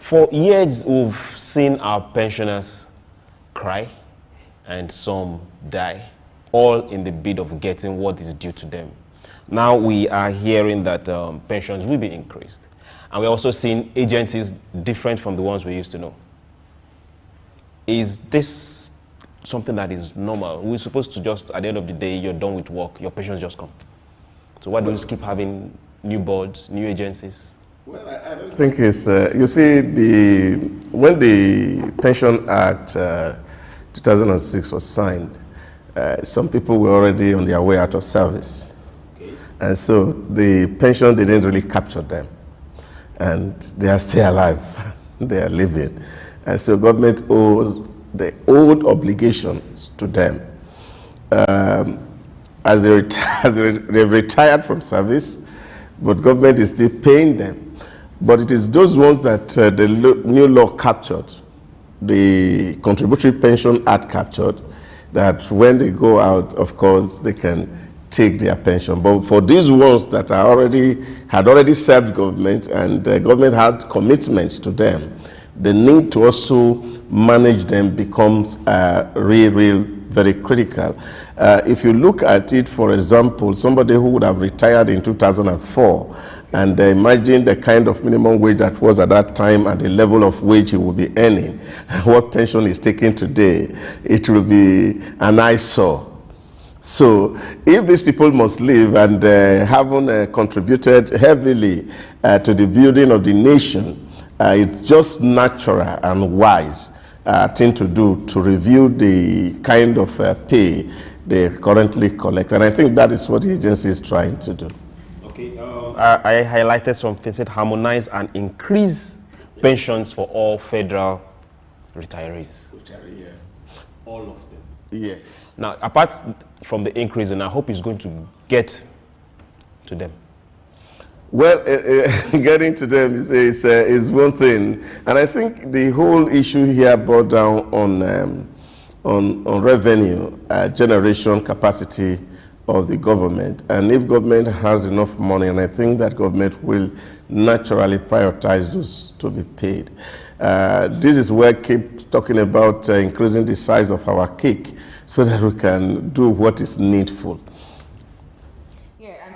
For years, we've seen our pensioners cry and some die, all in the bid of getting what is due to them. Now we are hearing that pensions will be increased. And we're also seeing agencies different from the ones we used to know. Is this something that is normal? We're supposed to just, at the end of the day, you're done with work, your pensions just come. So why do we just keep having new boards, new agencies? Well, I don't think it's, you see, when the Pension Act 2006 was signed, some people were already on their way out of service. Okay. And so the pension didn't really capture them. And they are still alive, they are living. And so government owes the old obligations to them. As they've retired from service, but government is still paying them. But it is those ones that the new law captured, the Contributory Pension Act captured, that when they go out, of course, they can take their pension. But for these ones that are had already served government and the government had commitments to them, the need to also manage them becomes real, very critical. If you look at it, for example, somebody who would have retired in 2004, and imagine the kind of minimum wage that was at that time and the level of wage he would be earning, what pension is taking today, it will be an eyesore. So if these people must live and haven't contributed heavily to the building of the nation, it's just natural and wise thing to do to review the kind of pay they currently collect. And I think that is what the agency is trying to do. Okay. I highlighted something, said harmonize and increase pensions for all federal retirees. Yeah. All of them. Yeah. Now, apart from the increase, and I hope it's going to get to them. Well, getting to them is one thing, and I think the whole issue here boiled down on revenue generation capacity of the government, and if government has enough money, and I think that government will naturally prioritize those to be paid. This is where I keep talking about increasing the size of our cake so that we can do what is needful.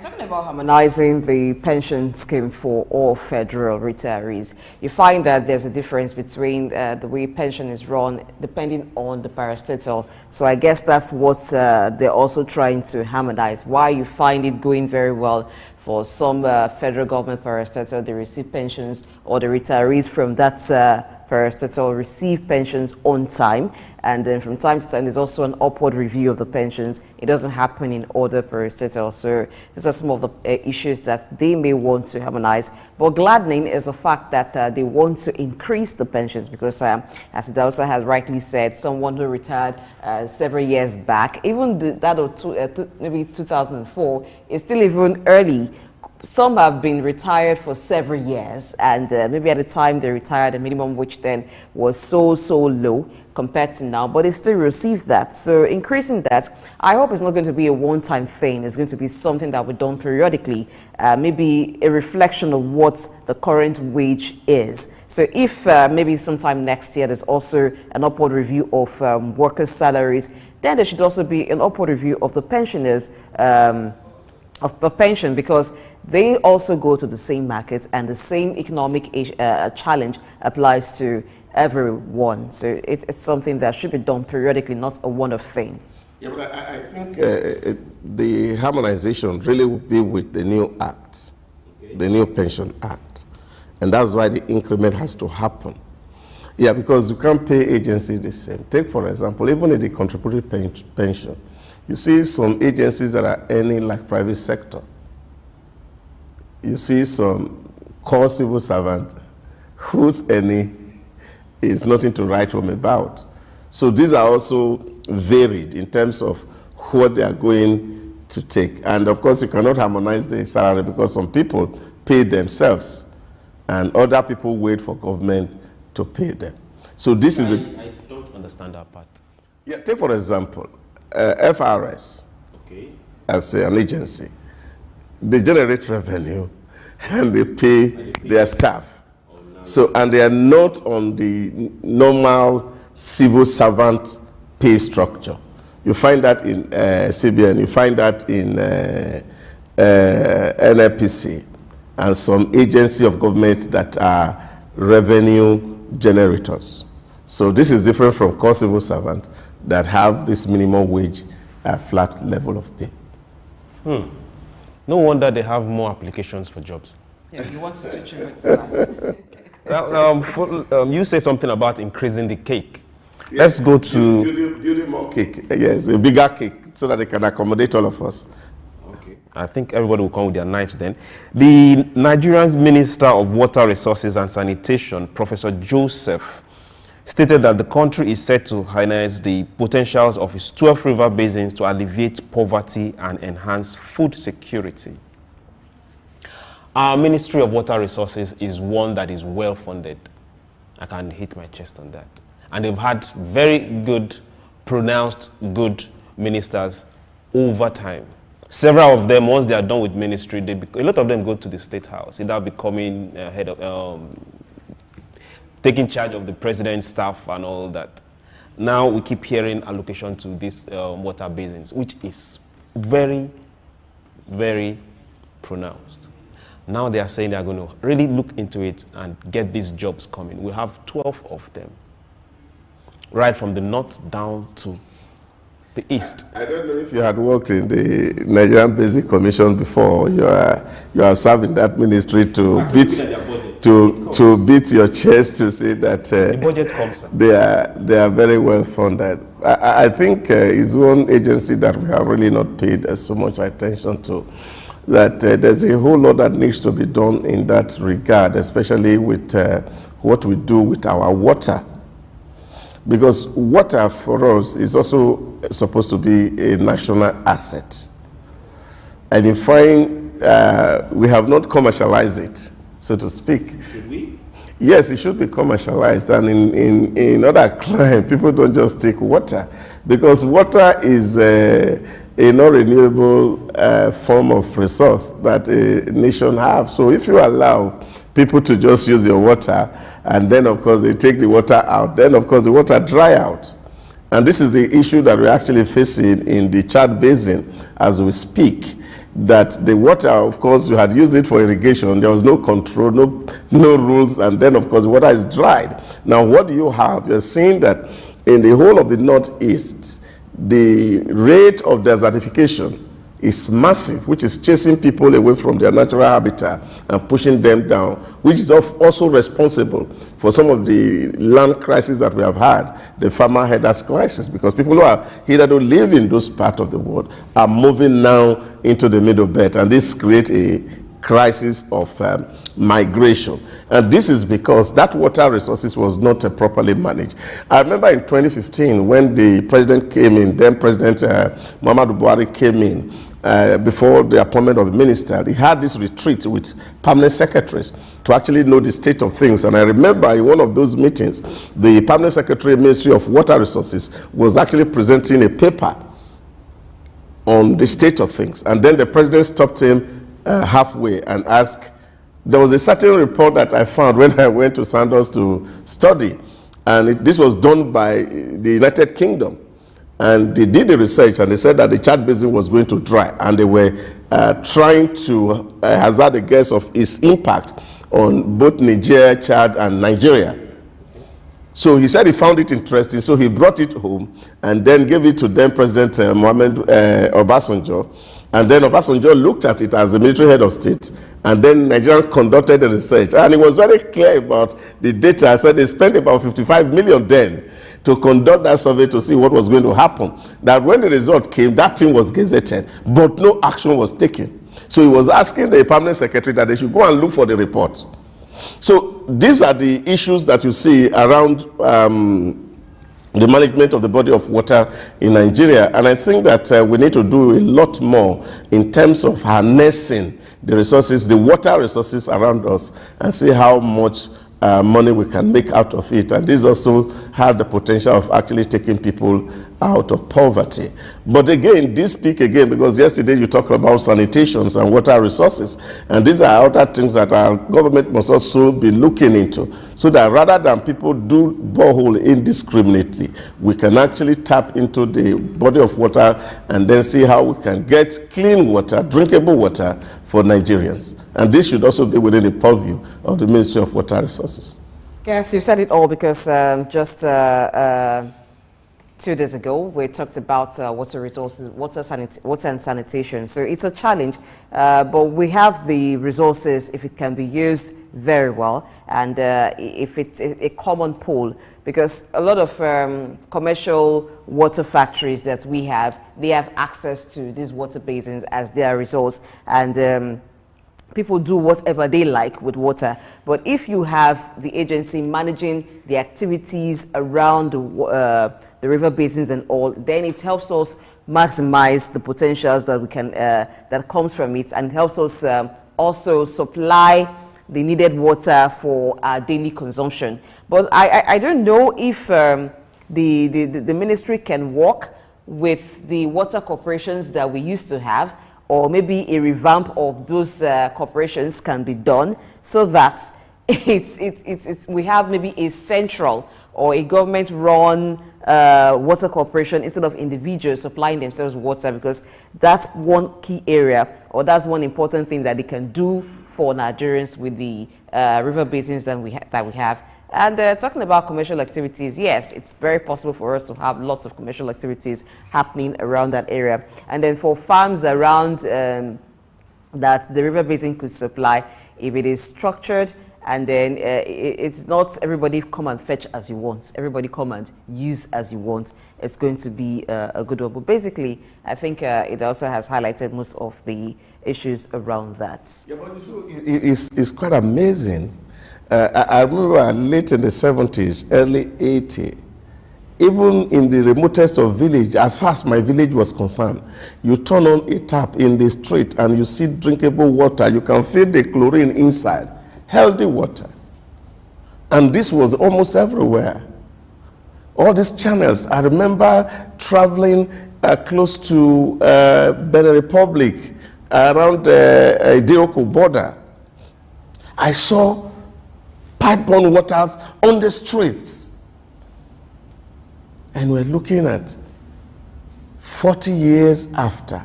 Talking about harmonizing the pension scheme for all federal retirees, you find that there's a difference between the way pension is run depending on the parastatal. So I guess that's what they're also trying to harmonize. Why you find it going very well for some federal government parastatal, they receive pensions, or the retirees from that parastatal receive pensions on time, and then from time to time there's also an upward review of the pensions. It doesn't happen in other parastatals. So these are some of the issues that they may want to harmonize. But gladdening is the fact that they want to increase the pensions, because as Idausa has rightly said, someone who retired several years back, even that of maybe 2004, is still even early. Some have been retired for several years, and maybe at the time they retired, the minimum wage then was so low compared to now, but they still receive that. So increasing that, I hope it's not going to be a one-time thing. It's going to be something that we're done periodically, maybe a reflection of what the current wage is. So if maybe sometime next year there's also an upward review of workers' salaries, then there should also be an upward review of the pensioners' of pension, because they also go to the same market and the same economic challenge applies to everyone. So it's something that should be done periodically, not a one-off thing. Yeah, but I think the harmonization really will be with the new act, okay, the new Pension Act. And that's why the increment has to happen. Yeah, because you can't pay agencies the same. Take, for example, even in the contributory pension, you see some agencies that are earning like private sector. You see some core civil servant whose earning is nothing to write home about. So these are also varied in terms of what they are going to take. And of course, you cannot harmonize the salary because some people pay themselves and other people wait for government to pay them. So this is I don't understand that part. Yeah, take for example, FRS, okay, as an agency. They generate revenue and they pay their staff. Oh, So, and they are not on the normal civil servant pay structure. You find that in CBN, you find that in NNPC, and some agency of government that are revenue generators. So this is different from core civil servants that have this minimum wage flat level of pay. No wonder they have more applications for jobs. Yeah, you want to switch over to that. You said something about increasing the cake. Yes. Let's go to... Building more cake. Yes, a bigger cake so that they can accommodate all of us. Okay. I think everybody will come with their knives then. The Nigerian Minister of Water Resources and Sanitation, Professor Joseph, stated that the country is set to harness the potentials of its 12 river basins to alleviate poverty and enhance food security. Our Ministry of Water Resources is one that is well funded. I can hit my chest on that. And they've had very good, pronounced good ministers over time. Several of them, once they are done with ministry, a lot of them go to the State House, either becoming head of, taking charge of the president's staff and all that. Now we keep hearing allocation to these water basins, which is very, very pronounced. Now they are saying they are going to really look into it and get these jobs coming. We have 12 of them, right from the north down to the east. I don't know if you had worked in the Nigerian Basic Commission before. You are serving that ministry to beat your chest to say that the budget comes. They are very well funded. I think it's one agency that we have really not paid so much attention to. That there's a whole lot that needs to be done in that regard, especially with what we do with our water. Because water for us is also supposed to be a national asset. And in fine, we have not commercialized it, so to speak. Should we? Yes, it should be commercialized. And in other climes, people don't just take water. Because water is a non-renewable form of resource that a nation has. So if you allow people to just use your water, and then of course they take the water out, then of course the water dry out. And this is the issue that we're actually facing in the Chad Basin as we speak. That the water, of course, you had used it for irrigation, there was no control, no rules, and then of course the water is dried. Now what do you have? You're seeing that in the whole of the Northeast, the rate of desertification is massive, which is chasing people away from their natural habitat and pushing them down, which is also responsible for some of the land crises that we have had, the farmer headers crisis, because people who are here that live in those parts of the world are moving now into the middle belt, and this creates a crisis of migration. And this is because that water resources was not properly managed. I remember in 2015 when the president came in, then President Muhammadu Buhari came in, before the appointment of the minister, he had this retreat with permanent secretaries to actually know the state of things. And I remember in one of those meetings, the permanent secretary, Ministry of Water Resources, was actually presenting a paper on the state of things. And then the president stopped him halfway and asked, there was a certain report that I found when I went to Sandals to study, and this was done by the United Kingdom. And they did the research, and they said that the Chad Basin was going to dry, and they were trying to hazard a guess of its impact on both Niger, Chad, and Nigeria. So he said he found it interesting, so he brought it home and then gave it to then President Mohamed Obasanjo. And then Obasanjo looked at it as the military head of state, and then Nigeria conducted the research. And it was very clear about the data. I said they spent about 55 million then to conduct that survey to see what was going to happen. That when the result came, that thing was gazetted, but no action was taken. So he was asking the permanent secretary that they should go and look for the report. So these are the issues that you see around the management of the body of water in Nigeria. And I think that we need to do a lot more in terms of harnessing the resources, the water resources around us, and see how much money we can make out of it. And this also has the potential of actually taking people out of poverty. But again, this speak again, because yesterday you talked about sanitations and water resources, and these are other things that our government must also be looking into, so that rather than people do borehole indiscriminately, we can actually tap into the body of water and then see how we can get clean water, drinkable water for Nigerians. And this should also be within the purview of the Ministry of Water Resources. Yes, you've said it all, because just 2 days ago, we talked about water resources, water and sanitation. So it's a challenge, but we have the resources if it can be used very well, and if it's a common pool, because a lot of commercial water factories that we have, they have access to these water basins as their resource, and people do whatever they like with water. But if you have the agency managing the activities around the river basins and all, then it helps us maximize the potentials that we can that comes from it, and helps us also supply the needed water for our daily consumption. But I don't know if the ministry can work with the water corporations that we used to have, or maybe a revamp of those corporations can be done, so that we have maybe a central or a government-run water corporation instead of individuals supplying themselves water, because that's one key area, or that's one important thing that they can do for Nigerians with the river basins that we have. And talking about commercial activities, yes, it's very possible for us to have lots of commercial activities happening around that area. And then for farms around that the river basin could supply, if it is structured, and then it's not everybody come and fetch as you want, everybody come and use as you want, it's going to be a good one. But basically, I think it also has highlighted most of the issues around that. Yeah, but so it's quite amazing. I remember late in the 70s, early 80s, even in the remotest of village, as far as my village was concerned, you turn on a tap in the street and you see drinkable water. You can feel the chlorine inside, healthy water. And this was almost everywhere. All these channels, I remember traveling close to Benin Republic, around the Ideoko border. I saw pipe-borne waters on the streets. And we're looking at 40 years after.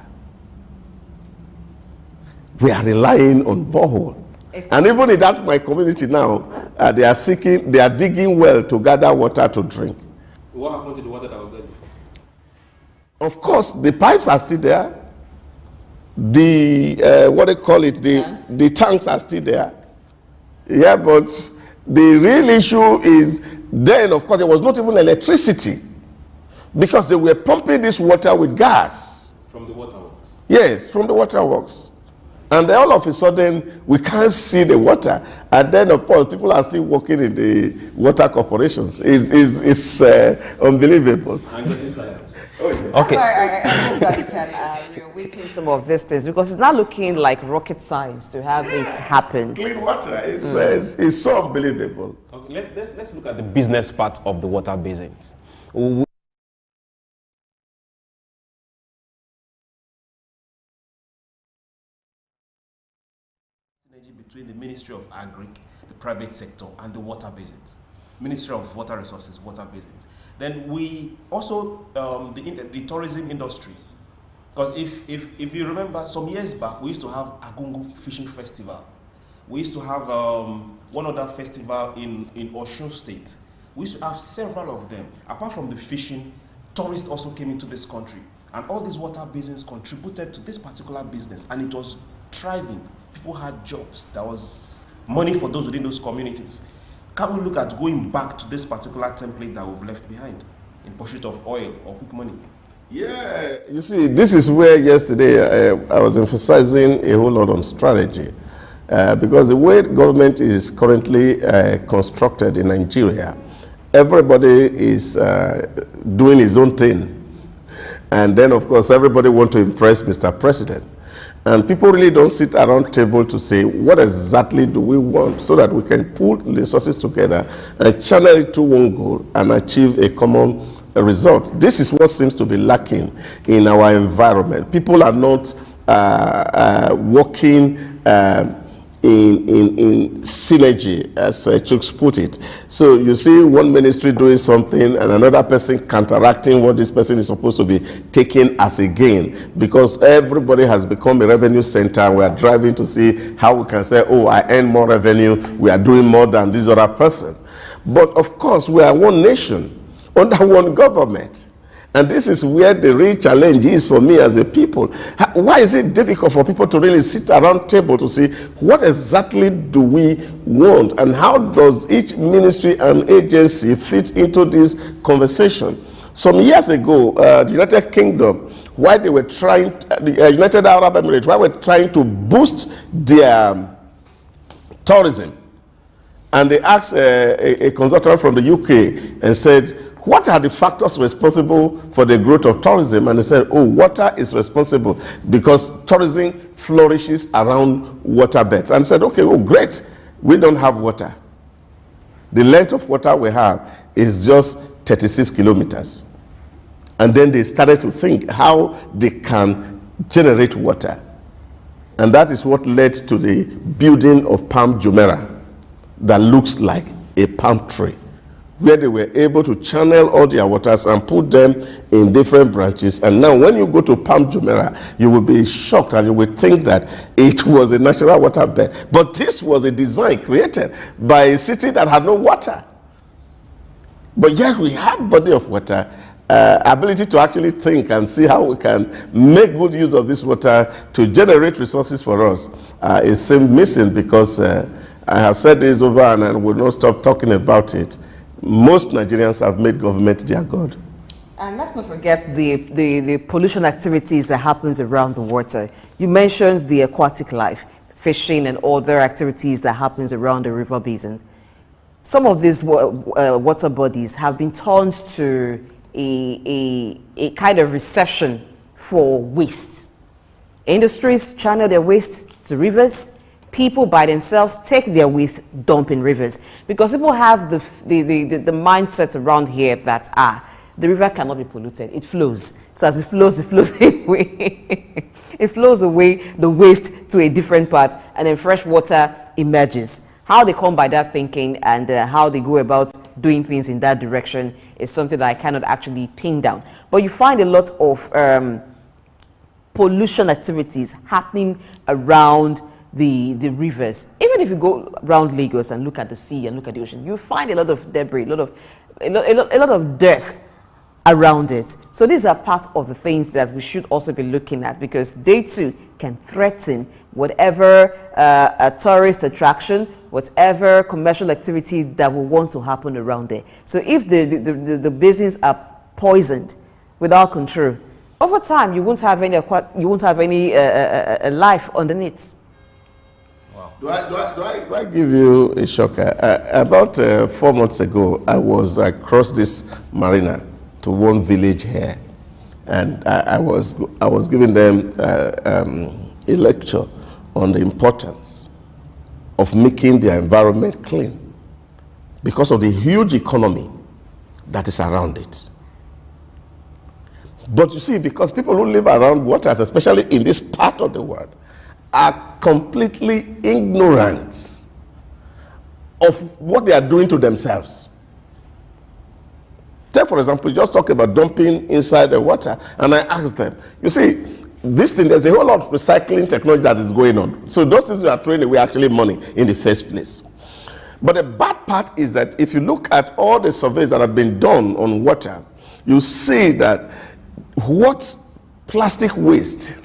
We are relying on borehole. And even in that my community now, they are digging well to gather water to drink. What happened to the water that was there before? Of course, the pipes are still there. The, what they call it, the tanks are still there. Yeah, but the real issue is then, of course, there was not even electricity, because they were pumping this water with gas. From the waterworks? Yes, from the waterworks. And then all of a sudden, we can't see the water. And then, of course, people are still working in the water corporations. It's unbelievable. And getting science. Okay. I hope that you can reawaken some of these things, because it's not looking like rocket science to have it happen. Clean water is so unbelievable. Okay, let's look at the business part of the water basins. Between the Ministry of Agric, the private sector, and the water basins. Ministry of Water Resources, water basins. Then we also, the tourism industry. Because if you remember, some years back, we used to have Agungu Fishing Festival. We used to have one other festival in Osun State. We used to have several of them. Apart from the fishing, tourists also came into this country. And all these water basins contributed to this particular business, and it was thriving. People had jobs. There was money for those within those communities. Can we look at going back to this particular template that we've left behind in pursuit of oil or quick money? Yeah, you see, this is where yesterday I was emphasizing a whole lot on strategy. Because the way government is currently constructed in Nigeria, everybody is doing his own thing. And then, of course, everybody wants to impress Mr. President. And people really don't sit around table to say, what exactly do we want, so that we can pull resources together and channel it to one goal and achieve a common result. This is what seems to be lacking in our environment. People are not working in synergy, as Chuks put it. So you see one ministry doing something and another person counteracting what this person is supposed to be taking as a gain, because everybody has become a revenue center and we are driving to see how we can say, oh, I earn more revenue, we are doing more than this other person. But of course, we are one nation under one government. And this is where the real challenge is for me as a people. Why is it difficult for people to really sit around table to see what exactly do we want and how does each ministry and agency fit into this conversation? Some years ago, the United Kingdom, while they were trying, the United Arab Emirates, while they were trying to boost their tourism, and they asked a consultant from the UK and said, what are the factors responsible for the growth of tourism? And they said, oh, water is responsible because tourism flourishes around waterbeds. And said, okay, well, great, we don't have water. The length of water we have is just 36 kilometers. And then they started to think how they can generate water. And that is what led to the building of Palm Jumeirah that looks like a palm tree, where they were able to channel all their waters and put them in different branches. And now when you go to Palm Jumeirah, you will be shocked and you will think that it was a natural waterbed. But this was a design created by a city that had no water. But yet we had body of water, ability to actually think and see how we can make good use of this water to generate resources for us. It seems missing because I have said this over and I will not stop talking about it. Most Nigerians have made government their God. And let's not forget the pollution activities that happens around the water. You mentioned the aquatic life, fishing and other activities that happens around the river basins. Some of these water bodies have been turned to a kind of reception for waste. Industries channel their waste to rivers. People by themselves take their waste, dump in rivers, because people have the mindset around here that the river cannot be polluted. It flows. So as it flows away. It flows away the waste to a different part, and then fresh water emerges. How they come by that thinking and how they go about doing things in that direction is something that I cannot actually pin down. But you find a lot of pollution activities happening around the rivers. Even if you go around Lagos and look at the sea and look at the ocean, you find a lot of debris, a lot of dirt around it. So these are part of the things that we should also be looking at, because they too can threaten whatever a tourist attraction, whatever commercial activity that will want to happen around there. So if the basins are poisoned without control, over time you won't have any life underneath. Do I give you a shocker? About 4 months ago, I was across this marina to one village here, and I was giving them a lecture on the importance of making their environment clean because of the huge economy that is around it. But you see, because people who live around waters, especially in this part of the world, are completely ignorant of what they are doing to themselves. Take, for example, just talk about dumping inside the water, and I asked them, you see, this thing, there's a whole lot of recycling technology that is going on. So those things we are throwing away actually money in the first place. But the bad part is that if you look at all the surveys that have been done on water, you see that what plastic waste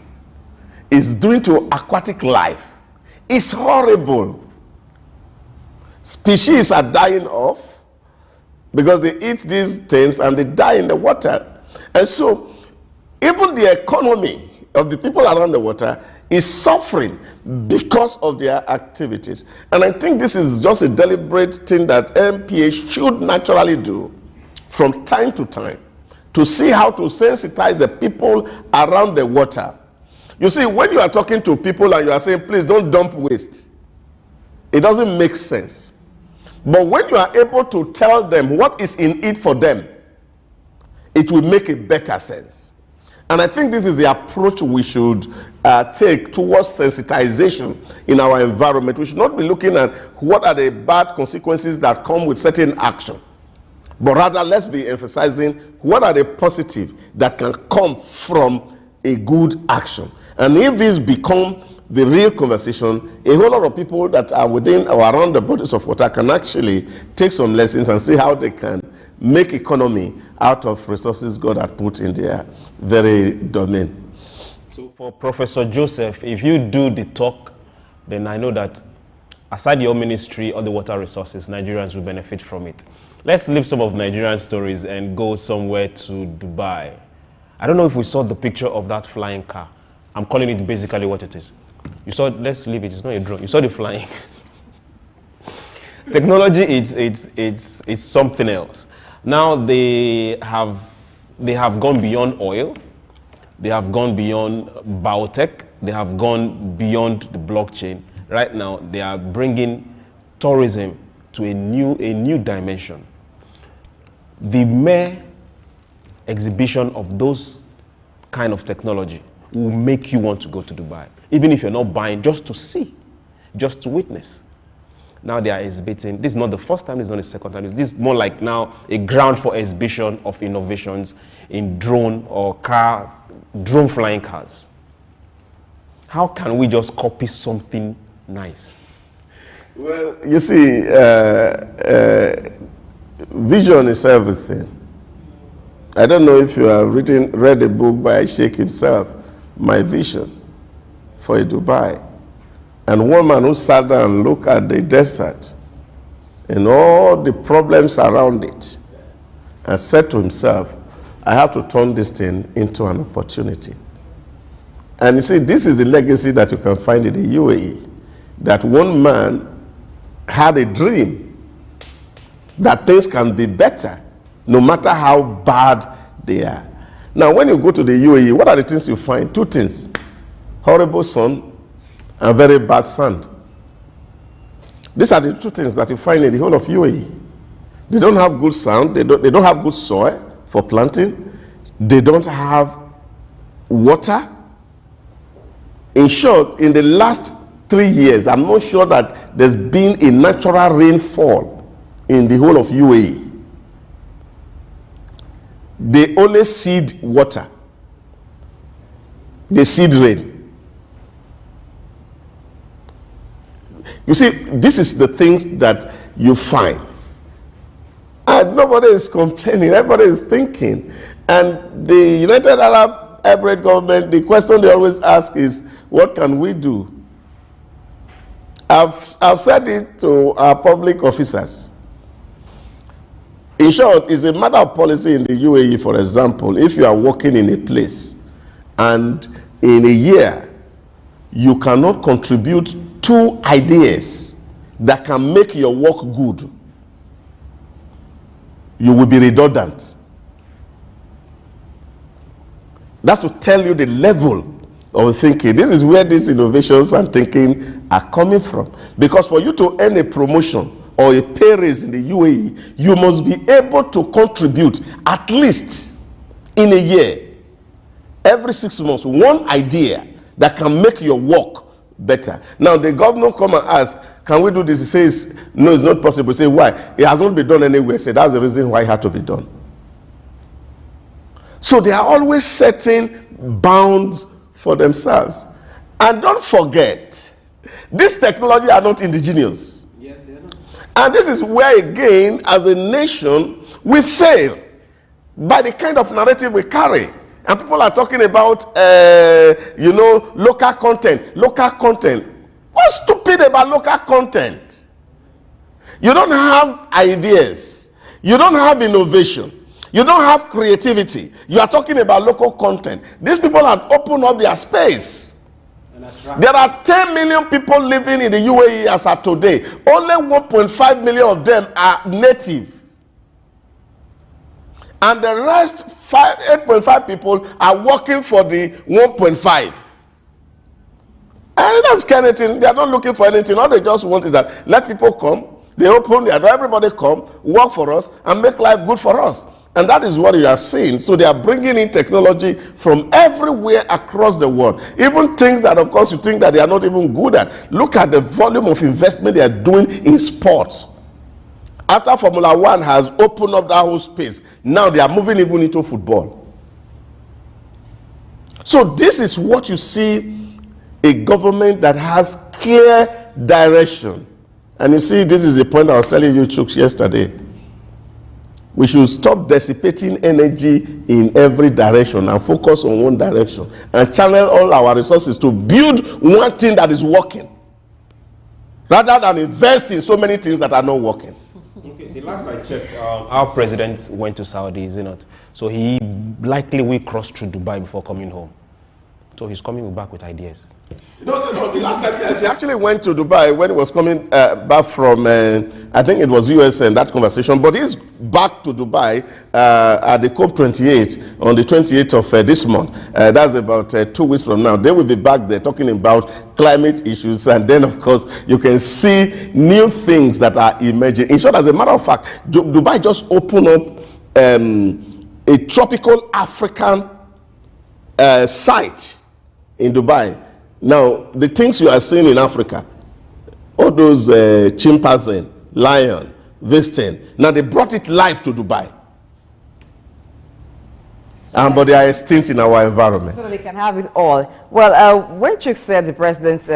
is doing to aquatic life is horrible. Species are dying off because they eat these things and they die in the water. And so even the economy of the people around the water is suffering because of their activities. And I think this is just a deliberate thing that NPA should naturally do from time to time to see how to sensitize the people around the water. You see, when you are talking to people and you are saying, please don't dump waste, it doesn't make sense. But when you are able to tell them what is in it for them, it will make a better sense. And I think this is the approach we should take towards sensitization in our environment. We should not be looking at what are the bad consequences that come with certain action, but rather let's be emphasizing what are the positive that can come from a good action. And if this become the real conversation, a whole lot of people that are within or around the bodies of water can actually take some lessons and see how they can make economy out of resources God had put in their very domain. So for Professor Joseph, if you do the talk, then I know that aside your ministry or the water resources, Nigerians will benefit from it. Let's leave some of Nigerian stories and go somewhere to Dubai. I don't know if we saw the picture of that flying car. I'm calling it basically what it is. You saw, let's leave it, it's not a drone. You saw the flying. Technology, it's something else. Now they have gone beyond oil. They have gone beyond biotech. They have gone beyond the blockchain. Right now, they are bringing tourism to a new dimension. The mere exhibition of those kind of technology will make you want to go to Dubai, even if you're not buying, just to see, just to witness. Now they are exhibiting. This is not the first time, this is not the second time. This is more like now a ground for exhibition of innovations in drone flying cars. How can we just copy something nice? Well, you see, vision is everything. I don't know if you have read a book by Sheikh himself, My Vision for Dubai. And one man who sat down and looked at the desert and all the problems around it and said to himself, I have to turn this thing into an opportunity. And you see, this is the legacy that you can find in the UAE, that one man had a dream that things can be better no matter how bad they are. Now, when you go to the UAE, what are the things you find? Two things: horrible sun and very bad sand. These are the two things that you find in the whole of UAE. They don't have good sand, they don't have good soil for planting, they don't have water. In short, in the last 3 years, I'm not sure that there's been a natural rainfall in the whole of UAE. They only seed water. They seed rain. You see, this is the things that you find. And nobody is complaining, everybody is thinking. And the United Arab Emirates government, the question they always ask is, what can we do? I've said it to our public officers. In short, it's a matter of policy in the UAE, for example. If you are working in a place and in a year you cannot contribute 2 ideas that can make your work good, you will be redundant. That's to tell you the level of thinking. This is where these innovations and thinking are coming from. Because for you to earn a promotion or a pay raise in the UAE, you must be able to contribute at least in a year, every 6 months, 1 idea that can make your work better. Now the governor come and ask, can we do this? He says, no, it's not possible. He say, why? It has not been done anywhere. Say, that's the reason why it had to be done. So they are always setting bounds for themselves. And don't forget, this technology are not indigenous. Yes, they are not. And this is where, again, as a nation, we fail by the kind of narrative we carry. And people are talking about, local content. Local content. What's stupid about local content? You don't have ideas. You don't have innovation. You don't have creativity. You are talking about local content. These people have opened up their space. There are 10 million people living in the UAE as of today. Only 1.5 million of them are native. And the rest, 8.5 people, are working for the 1.5. And that's kind of thing. They are not looking for anything. All they just want is that let people come. They open their door, everybody come, work for us, and make life good for us. And that is what you are seeing. So they are bringing in technology from everywhere across the world. Even things that, of course, you think that they are not even good at. Look at the volume of investment they are doing in sports. After Formula One has opened up that whole space, now they are moving even into football. So this is what you see, a government that has clear direction. And you see, this is the point I was telling you, Chuks, yesterday. We should stop dissipating energy in every direction and focus on one direction and channel all our resources to build one thing that is working, rather than invest in so many things that are not working. Okay, the last I checked, our president went to Saudi, is it not? So he likely will cross through Dubai before coming home. So he's coming back with ideas. No. The last time, yes, he actually went to Dubai when he was coming back from, I think it was US and that conversation. But he's back to Dubai at the COP28 on the 28th of this month. That's about 2 weeks from now. They will be back there talking about climate issues. And then, of course, you can see new things that are emerging. In short, as a matter of fact, Dubai just opened up a tropical African site in Dubai. Now, the things you are seeing in Africa, all those chimpanzee, lion, this thing, now they brought it live to Dubai. But they are extinct in our environment. So they can have it all. Well, when Chuks said the president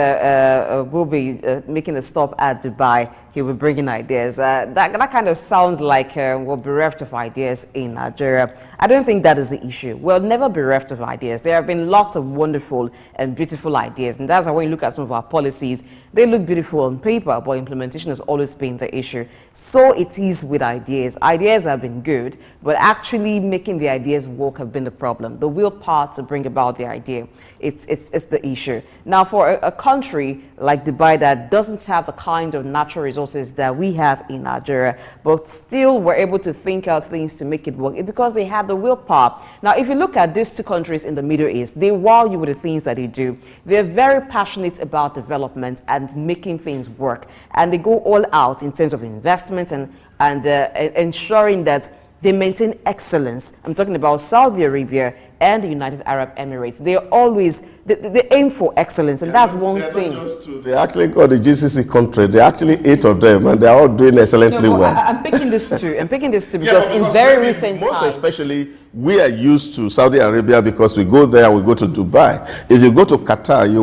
will be making a stop at Dubai, he will bring in ideas. That kind of sounds like we're bereft of ideas in Nigeria. I don't think that is the issue. We'll never be bereft of ideas. There have been lots of wonderful and beautiful ideas. And that's why when you look at some of our policies, they look beautiful on paper, but implementation has always been the issue. So it is with ideas. Ideas have been good, but actually making the ideas work have been the problem. The willpower to bring about the idea, it's the issue. Now, for a country like Dubai that doesn't have the kind of natural resources that we have in Nigeria, but still were able to think out things to make it work, it's because they had the willpower. Now, if you look at these two countries in the Middle East, they wow you with the things that they do. They're very passionate about development and making things work. And they go all out in terms of investment and ensuring that they maintain excellence. I'm talking about Saudi Arabia and the United Arab Emirates. They always, they aim for excellence, and that's one thing. They actually got the GCC country. They actually 8 of them, and they're all doing excellently well. I'm picking this too. I'm picking this too because in very recent times, most especially, we are used to Saudi Arabia because we go there and we go to Dubai. If you go to Qatar, you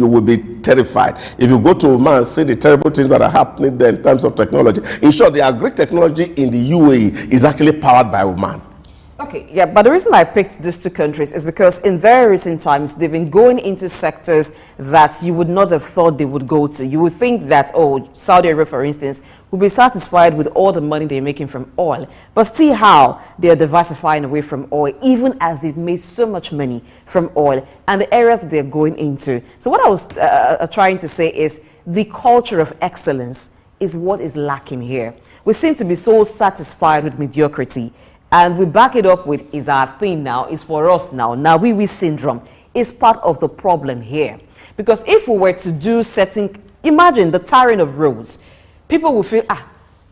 will be terrified. If you go to Oman, see the terrible things that are happening there in terms of technology. In short, the agri technology in the UAE is actually powered by Oman. Okay, yeah, but the reason I picked these two countries is because in very recent times, they've been going into sectors that you would not have thought they would go to. You would think that, oh, Saudi Arabia, for instance, will be satisfied with all the money they're making from oil. But see how they're diversifying away from oil, even as they've made so much money from oil and the areas that they're going into. So what I was trying to say is the culture of excellence is what is lacking here. We seem to be so satisfied with mediocrity. And we back it up with, is our thing now, is for us now. Now we syndrome is part of the problem here. Because if we were to do certain, imagine the tarring of roads, people will feel,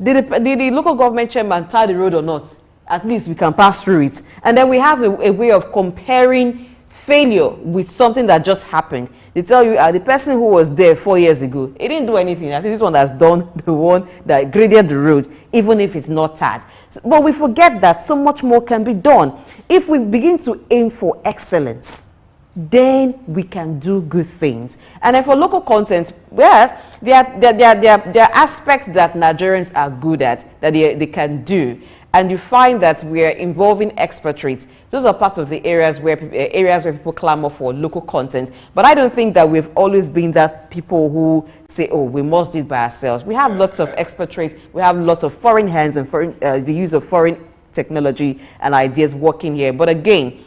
did the local government chairman tar the road or not? At least we can pass through it. And then we have a way of comparing failure with something that just happened. They tell you the person who was there 4 years ago, he didn't do anything. At least this one has done the one that graded the road, even if it's not tarred. But we forget that so much more can be done. If we begin to aim for excellence, then we can do good things. And then for local content, yes, there are aspects that Nigerians are good at, that they can do. And you find that we are involving expatriates. Those are part of the areas where people clamor for local content. But I don't think that we've always been that people who say, oh, we must do it by ourselves. We have lots of expatriates. We have lots of foreign hands and the use of foreign technology and ideas working here. But again,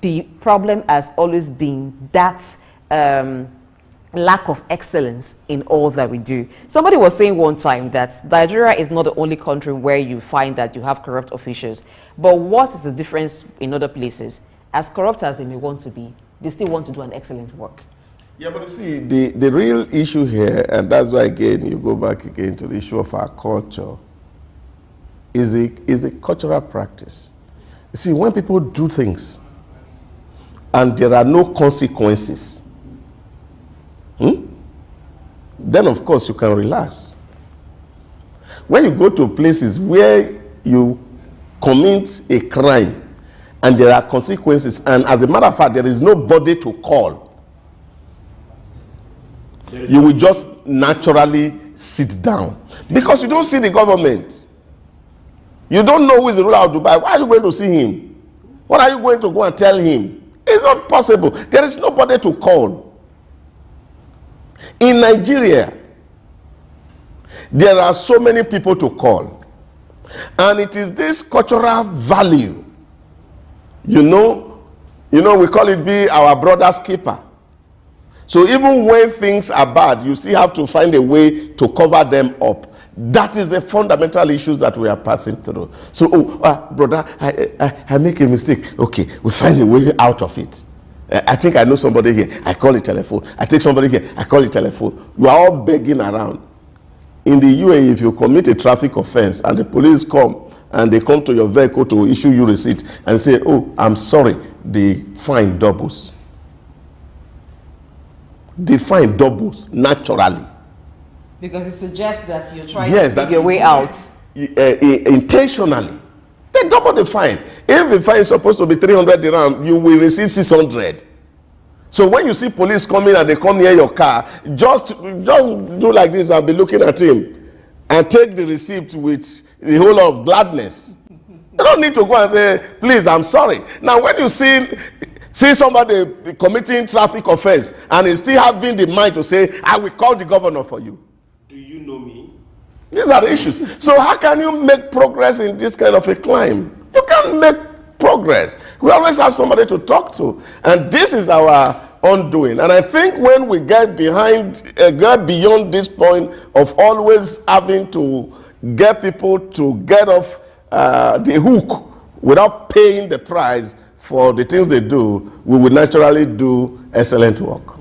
the problem has always been that lack of excellence in all that we do. Somebody was saying one time that Nigeria is not the only country where you find that you have corrupt officials. But what is the difference in other places? As corrupt as they may want to be, they still want to do an excellent work. Yeah, but you see, the real issue here, and that's why, again, you go back again to the issue of our culture. is a cultural practice. You see, when people do things and there are no consequences, then of course you can relax. When you go to places where you commit a crime and there are consequences, and as a matter of fact, there is nobody to call, you will just naturally sit down because you don't see the government. You don't know who is the ruler of Dubai. Why are you going to see him? What are you going to go and tell him? It's not possible. There is nobody to call. In Nigeria, there are so many people to call. And it is this cultural value. You know, we call it be our brother's keeper. So even when things are bad, you still have to find a way to cover them up. That is the fundamental issues that we are passing through. So, brother, I make a mistake. Okay, we find a way out of it. I think I know somebody here. I call the telephone. I take somebody here. I call the telephone. We are all begging around. In the UAE, if you commit a traffic offense and the police come and they come to your vehicle to issue you receipt and say, oh, I'm sorry, the fine doubles. The fine doubles naturally. Because it suggests that you're trying to make your way out. Intentionally. They double the fine. If the fine is supposed to be 300 dirham, you will receive 600. So when you see police coming and they come near your car, just do like this and be looking at him and take the receipt with the whole of gladness. You don't need to go and say, please, I'm sorry. Now when you see somebody committing traffic offense and is still having the mind to say, I will call the governor for you. Do you know me? These are the issues. So how can you make progress in this kind of a climb? You can't make progress. We always have somebody to talk to. And this is our undoing. And I think when we get beyond this point of always having to get people to get off the hook without paying the price for the things they do, we will naturally do excellent work.